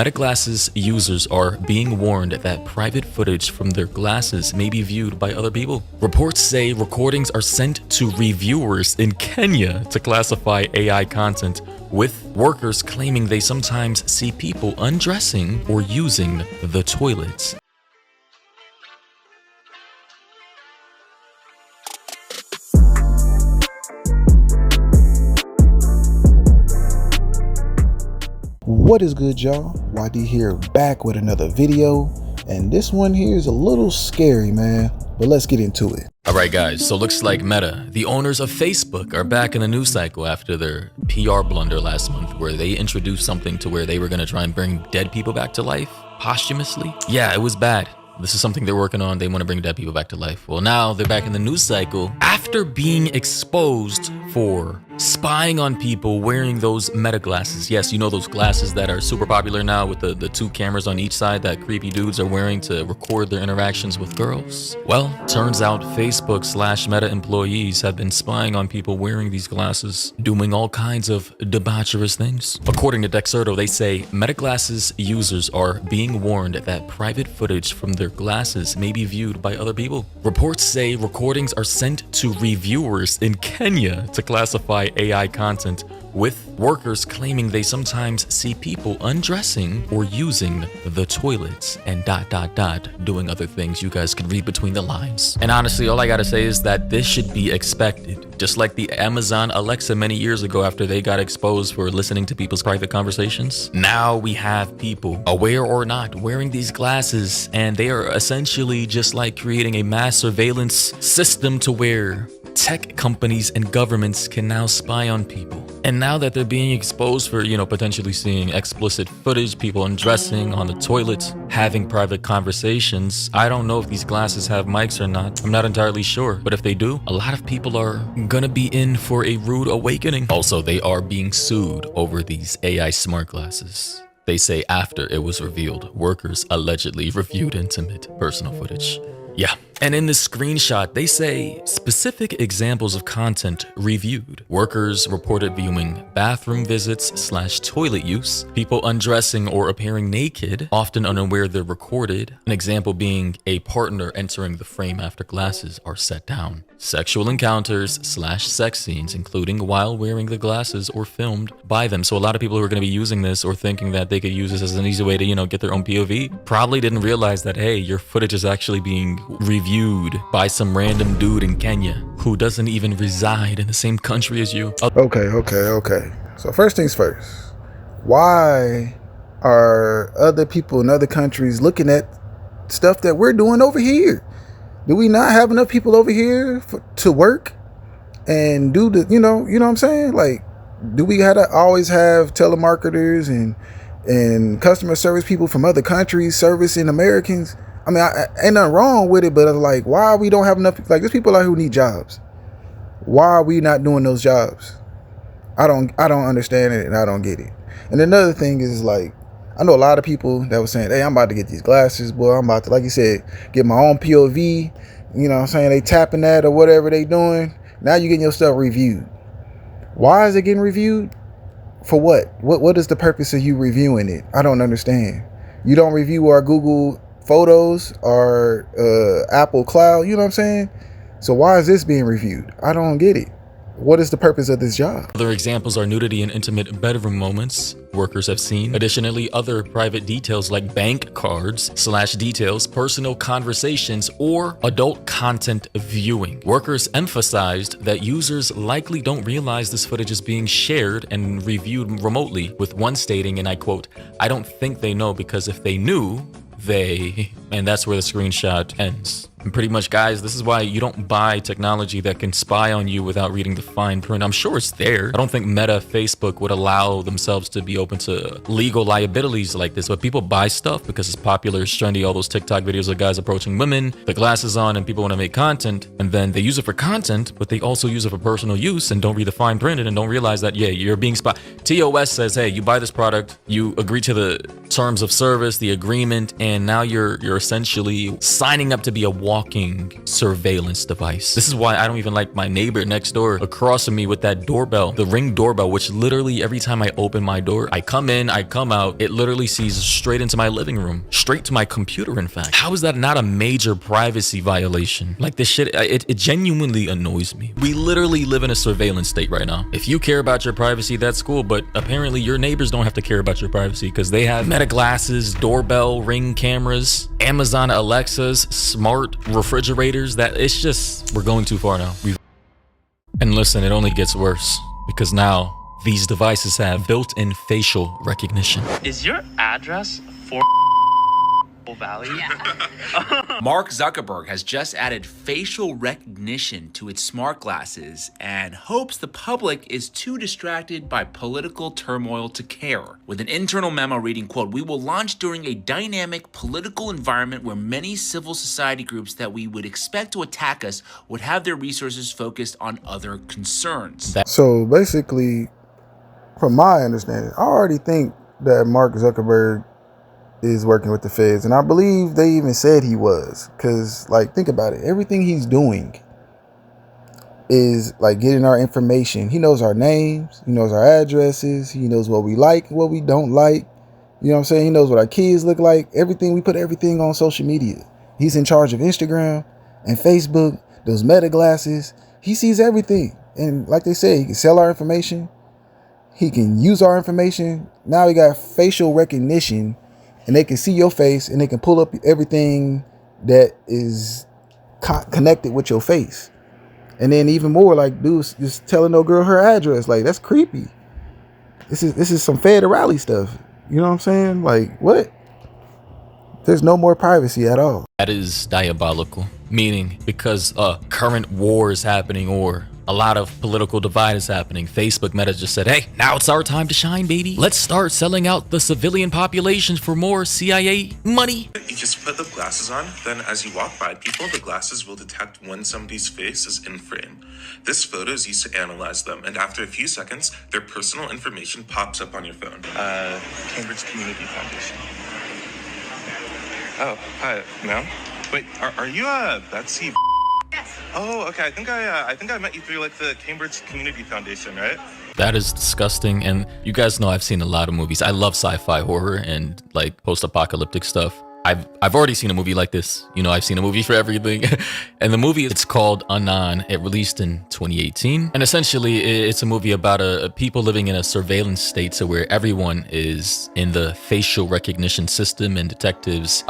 Meta glasses users are being warned that private footage from their glasses may be viewed by other people. Reports say recordings are sent to reviewers in Kenya to classify AI content, with workers claiming they sometimes see people undressing or using the toilets. What is good, y'all? YD here, back with another video, and this one here is a little scary, man, but let's get into it. Alright guys, so looks like Meta, the owners of Facebook, are back in the news cycle after their PR blunder last month where they introduced something to where they were going to try and bring dead people back to life posthumously. Yeah, it was bad. This is something they're working on. They want to bring dead people back to life. Well, now they're back in the news cycle after being exposed for spying on people wearing those Meta glasses. Yes, you know those glasses that are super popular now with the two cameras on each side that creepy dudes are wearing to record their interactions with girls. Well, turns out Facebook/Meta employees have been spying on people wearing these glasses, doing all kinds of debaucherous things. According to Dexerto, they say Meta glasses users are being warned that private footage from their glasses may be viewed by other people. Reports say recordings are sent to reviewers in Kenya to classify AI content, with workers claiming they sometimes see people undressing or using the toilets and ... doing other things. You guys can read between the lines. And honestly, all I gotta say is that this should be expected. Just like the Amazon Alexa many years ago after they got exposed for listening to people's private conversations. Now we have people, aware or not, wearing these glasses, and they are essentially just like creating a mass surveillance system to where tech companies and governments can now spy on people. And now that they're being exposed for, potentially seeing explicit footage, people undressing on the toilet, having private conversations, I don't know if these glasses have mics or not. I'm not entirely sure. But if they do, a lot of people are gonna be in for a rude awakening. Also, they are being sued over these AI smart glasses. They say after it was revealed, workers allegedly reviewed intimate personal footage. Yeah. And in this screenshot, they say specific examples of content reviewed. Workers reported viewing bathroom visits/toilet use, people undressing or appearing naked, often unaware they're recorded. An example being a partner entering the frame after glasses are set down. Sexual encounters/sex scenes, including while wearing the glasses or filmed by them. So a lot of people who are going to be using this or thinking that they could use this as an easy way to, get their own POV, probably didn't realize that, hey, your footage is actually being reviewed by some random dude in Kenya who doesn't even reside in the same country as you. Okay. So first things first, why are other people in other countries looking at stuff that we're doing over here? Do we not have enough people over here to work and do the, you know what I'm saying? Like, do we gotta always have telemarketers and customer service people from other countries servicing Americans? I mean, ain't nothing wrong with it, but like, why we don't have enough? Like, there's people out here who need jobs. Why are we not doing those jobs? I don't understand it, and I don't get it. And another thing is, like, I know a lot of people that were saying, hey, I'm about to get these glasses, boy. I'm about to, like you said, get my own POV. You know what I'm saying? They tapping that or whatever they doing. Now you're getting your stuff reviewed. Why is it getting reviewed? For what? What is the purpose of you reviewing it? I don't understand. You don't review our Google Photos or Apple Cloud, you know what I'm saying? So why is this being reviewed? I don't get it. What is the purpose of this job? Other examples are nudity and intimate bedroom moments workers have seen. Additionally, other private details like bank cards/details, personal conversations, or adult content viewing. Workers emphasized that users likely don't realize this footage is being shared and reviewed remotely, with one stating, and I quote, "I don't think they know, because if they knew, they..." And that's where the screenshot ends. And pretty much, guys, this is why you don't buy technology that can spy on you without reading the fine print. I'm sure it's there. I don't think Meta, Facebook would allow themselves to be open to legal liabilities like this, but people buy stuff because it's popular, it's trendy, all those TikTok videos of guys approaching women, the glasses on, and people want to make content, and then they use it for content, but they also use it for personal use and don't read the fine print and don't realize that, yeah, you're being spied. TOS says, hey, you buy this product, you agree to the terms of service, the agreement, and now you're essentially signing up to be a walking surveillance device. This is why I don't even like my neighbor next door across from me with that doorbell, the Ring doorbell, which literally every time I open my door, I come in, I come out, it literally sees straight into my living room, straight to my computer, in fact. How is that not a major privacy violation? Like, this shit, it genuinely annoys me. We literally live in a surveillance state right now. If you care about your privacy, that's cool, but apparently your neighbors don't have to care about your privacy because they have Meta glasses, doorbell, Ring cameras, Amazon Alexas, smart refrigerators. That it's just, we're going too far now. And listen, it only gets worse because now these devices have built-in facial recognition. Is your address 4 Valley? Yeah. Mark Zuckerberg has just added facial recognition to its smart glasses and hopes the public is too distracted by political turmoil to care. With an internal memo reading, quote, "We will launch during a dynamic political environment where many civil society groups that we would expect to attack us would have their resources focused on other concerns." So basically, from my understanding, I already think that Mark Zuckerberg is working with the feds, and I believe they even said he was, because like, think about it, everything he's doing is like getting our information. He knows our names, he knows our addresses, he knows what we like, what we don't like, you know what I'm saying? He knows what our kids look like, everything. We put everything on social media. He's in charge of Instagram and Facebook, those Meta glasses. He sees everything, and like they say, he can sell our information, he can use our information. Now he got facial recognition, and they can see your face, and they can pull up everything that is connected with your face. And then even more, like, dudes just telling no girl her address. Like, that's creepy. This is some federale stuff. You know what I'm saying? Like, what? There's no more privacy at all. That is diabolical. Meaning, because current war is happening or a lot of political divide is happening, Facebook Meta just said, hey, now it's our time to shine, baby. Let's start selling out the civilian populations for more CIA money. You just put the glasses on, then as you walk by people, the glasses will detect when somebody's face is in frame. This photo is used to analyze them, and after a few seconds, their personal information pops up on your phone. Cambridge Community Foundation. Oh, hi, ma'am. Wait, are you Betsy? Yes. Oh, okay. I think I met you through like the Cambridge Community Foundation, right? That is disgusting. And you guys know I've seen a lot of movies. I love sci-fi horror and like post-apocalyptic stuff. I've already seen a movie like this. You know, I've seen a movie for everything. And the movie, it's called Anon. It released in 2018. And essentially, it's a movie about people living in a surveillance state, so where everyone is in the facial recognition system, and detectives.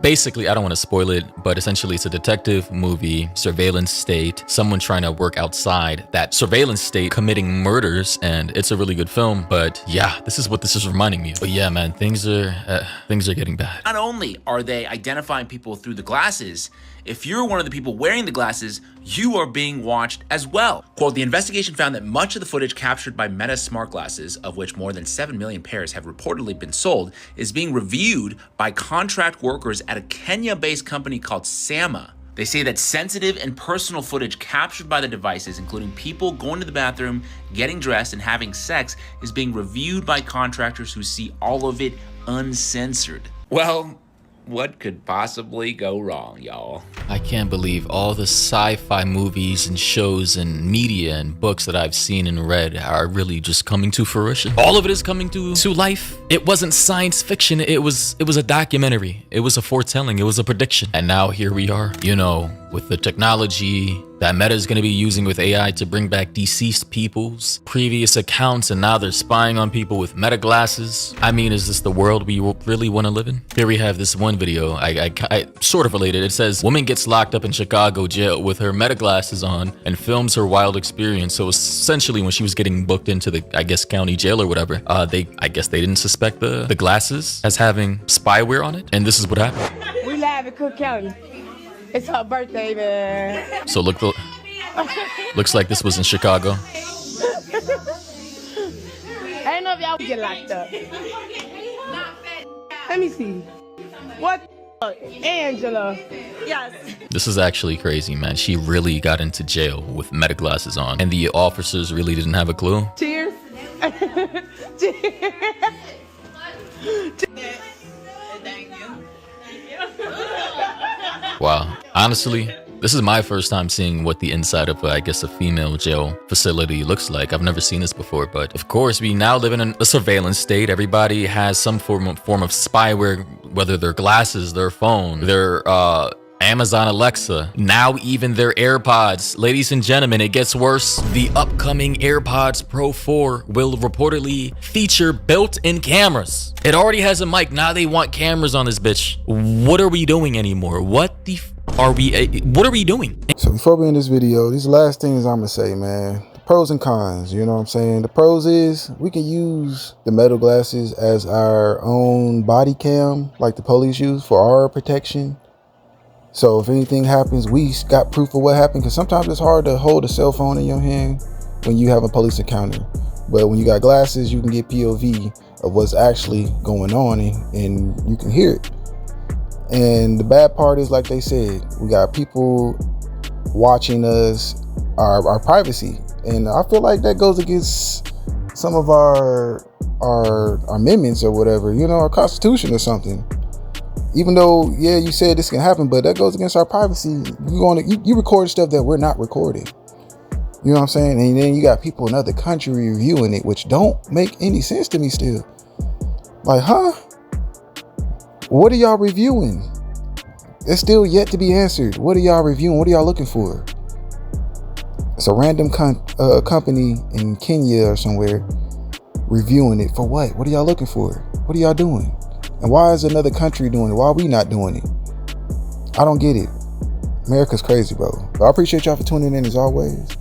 Basically, I don't want to spoil it, but essentially it's a detective movie, surveillance state, someone trying to work outside that surveillance state, committing murders, and it's a really good film. But yeah, this is what this is reminding me of. But yeah, man, things are getting bad. Not only are they identifying people through the glasses, if you're one of the people wearing the glasses, you are being watched as well. Quote, "The investigation found that much of the footage captured by Meta smart glasses, of which more than 7 million pairs have reportedly been sold, is being reviewed by contract workers at a Kenya-based company called Sama. They say that sensitive and personal footage captured by the devices, including people going to the bathroom, getting dressed, and having sex, is being reviewed by contractors who see all of it uncensored." Well, what could possibly go wrong, y'all? I can't believe all the sci-fi movies and shows and media and books that I've seen and read are really just coming to fruition. All of it is coming to life. It wasn't science fiction. It was a documentary. It was a foretelling. It was a prediction. And now here we are, you know, with the technology that Meta is going to be using with AI to bring back deceased people's previous accounts, and now they're spying on people with Meta glasses. I mean, is this the world we really want to live in? Here we have this one video, I sort of related. It says, woman gets locked up in Chicago jail with her Meta glasses on and films her wild experience. So essentially when she was getting booked into the, I guess, county jail or whatever, I guess they didn't suspect the glasses as having spyware on it. And this is what happened. We live in Cook County. It's her birthday, man. So looks like this was in Chicago. I don't know if y'all get locked up. Let me see. What Angela? Yes. This is actually crazy, man. She really got into jail with Meta glasses on, and the officers really didn't have a clue. Cheers. Cheers. Thank you. Wow. Honestly, this is my first time seeing what the inside of, I guess, a female jail facility looks like. I've never seen this before, but of course, we now live in a surveillance state. Everybody has some form of spyware, whether their glasses, their phone, their Amazon Alexa, now even their AirPods. Ladies and gentlemen, it gets worse. The upcoming AirPods Pro 4 will reportedly feature built-in cameras. It already has a mic. Now they want cameras on this bitch. What are we doing anymore? What are we doing? So before we end this video, these last things I'm gonna say, man. The pros and cons, you know what I'm saying? The pros is we can use the metal glasses as our own body cam, like the police use for our protection. So if anything happens, we got proof of what happened, because sometimes it's hard to hold a cell phone in your hand when you have a police encounter. But when you got glasses, you can get POV of what's actually going on, and you can hear it. And the bad part is, like they said, we got people watching us, our privacy. And I feel like that goes against some of our amendments or whatever, you know, our constitution or something. Even though, yeah, you said this can happen, but that goes against our privacy. You record stuff that we're not recording. You know what I'm saying? And then you got people in other countries reviewing it, which don't make any sense to me still. Like, huh? What are y'all reviewing? It's still yet to be answered. What are y'all reviewing? What are y'all looking for? It's a random company in Kenya or somewhere reviewing it for what? What are y'all looking for? What are y'all doing? And why is another country doing it? Why are we not doing it? I don't get it. America's crazy, bro. But I appreciate y'all for tuning in as always.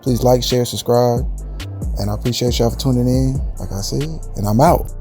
Please like, share, subscribe. And I appreciate y'all for tuning in, like I said. And I'm out.